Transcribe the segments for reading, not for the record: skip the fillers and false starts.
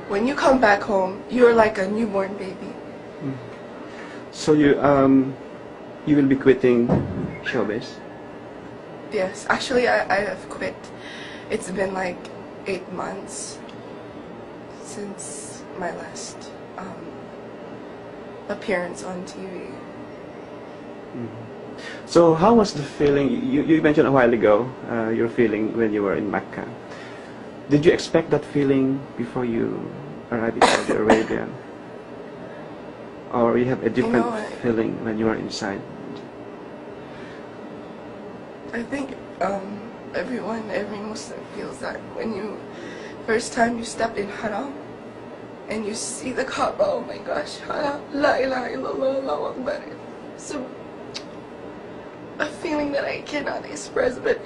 when you come back home, you're like a newborn baby. So you will be quitting showbiz? Yes, actually I have quit. It's been like 8 months since my last appearance on TV. So how was the feeling? You mentioned a while ago your feeling when you were in Mecca. Did you expect that feeling before you arrived in Saudi Arabia? Or you have a different feeling when you are inside? I think every Muslim feels that when you first time you step in Haram and you see the Kaaba. Oh my gosh, Haram, La ilaha illallah, Allahu Akbar. So a feeling that I cannot express, but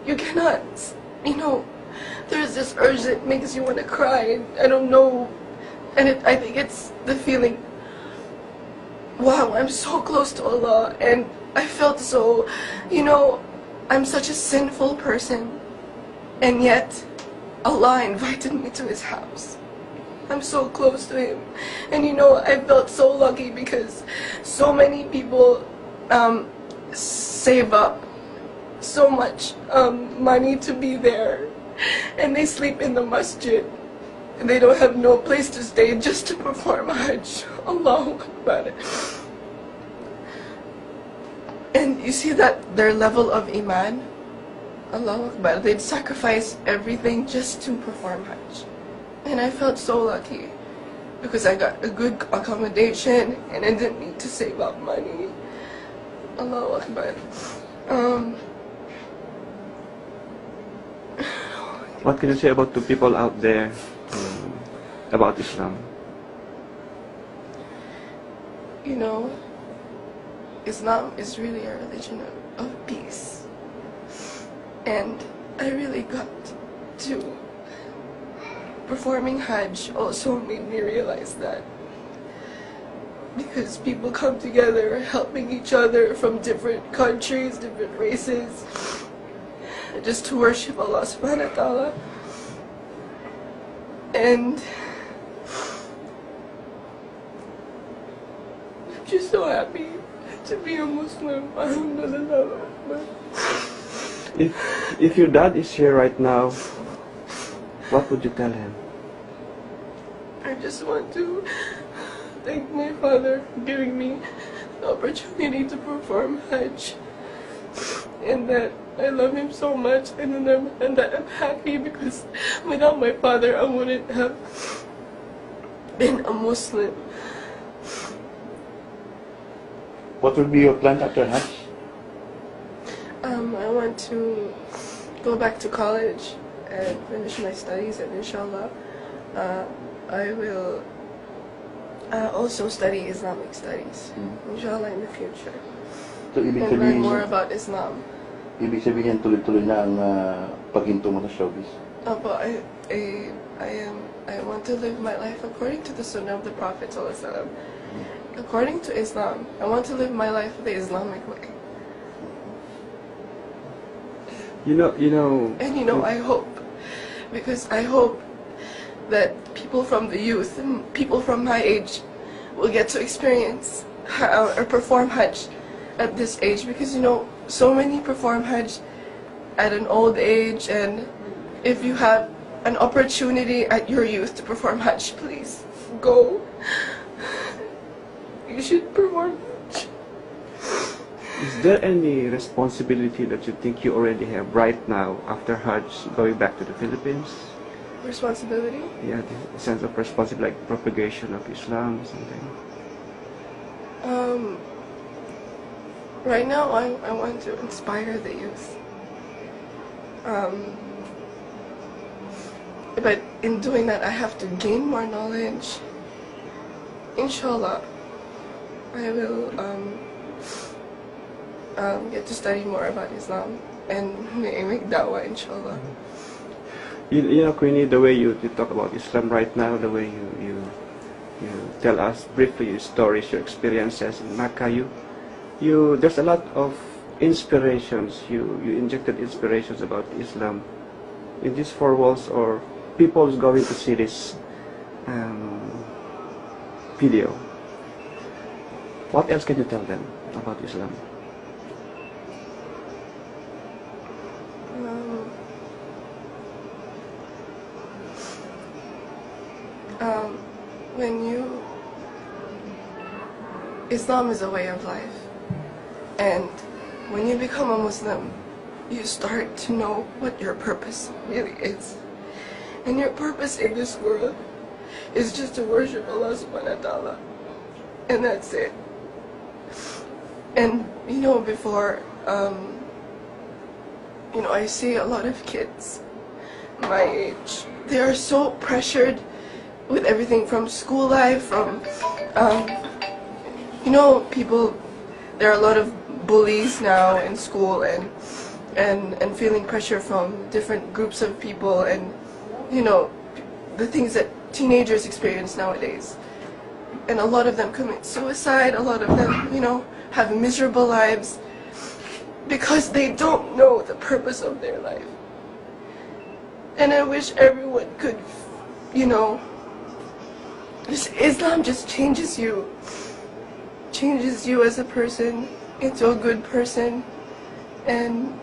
you cannot, there's this urge that makes you want to cry, and I don't know, and I think it's the feeling, wow, I'm so close to Allah, and I felt so, I'm such a sinful person, and yet Allah invited me to His house. I'm so close to Him, and I felt so lucky because so many people save up so much money to be there, and they sleep in the masjid, and they don't have no place to stay just to perform Hajj. Allahu Akbar. And you see that their level of iman, Allahu Akbar, they'd sacrifice everything just to perform Hajj. And I felt so lucky because I got a good accommodation and I didn't need to save up money. Allahu Akbar. What can you say about the people out there about Islam? Islam is really a religion of peace. And I really got to performing Hajj also made me realize that. Because people come together helping each other from different countries, different races, just to worship Allah subhanahu wa ta'ala. And I'm just so happy to be a Muslim. Alhamdulillah. If your dad is here right now, what would you tell him? I just want to thank my father for giving me the opportunity to perform Hajj, and that I love him so much, and that I'm happy because without my father I wouldn't have been a Muslim. What will be your plan after Hajj? I want to go back to college and finish my studies, and inshallah I will also study Islamic studies, inshallah, in the future, So, ibig and learn sabihin, more about Islam. ibig sabihin tuloy-tuloy na ang paghinto mo sa showbiz. But I want to live my life according to the Sunnah of the Prophet ﷺ. According to Islam, I want to live my life the Islamic way. And I hope, because I hope that people from the youth and people from my age will get to experience or perform Hajj at this age, because so many perform Hajj at an old age, and if you have an opportunity at your youth to perform Hajj, please go. You should perform Hajj. is there any responsibility that you think you already have right now after Hajj, going back to the Philippines? Responsibility? Yeah, the sense of responsibility, like propagation of Islam or something. Right now, I want to inspire the youth. But in doing that, I have to gain more knowledge. Inshallah, I will get to study more about Islam and make da'wah, inshallah. Queenie, the way you talk about Islam right now, the way you tell us briefly your stories, your experiences in Mecca, there's a lot of inspirations. You injected inspirations about Islam in these four walls, or people is going to see this video. What else can you tell them about Islam? Islam is a way of life, and when you become a Muslim, you start to know what your purpose really is. And your purpose in this world is just to worship Allah subhanahu wa ta'ala. And that's it. And before, I see a lot of kids my age. They are so pressured with everything from school life, from, people, there are a lot of bullies now in school and feeling pressure from different groups of people and, the things that teenagers experience nowadays. And a lot of them commit suicide, a lot of them, have miserable lives because they don't know the purpose of their life. And I wish everyone could, Islam just changes you as a person into a good person, and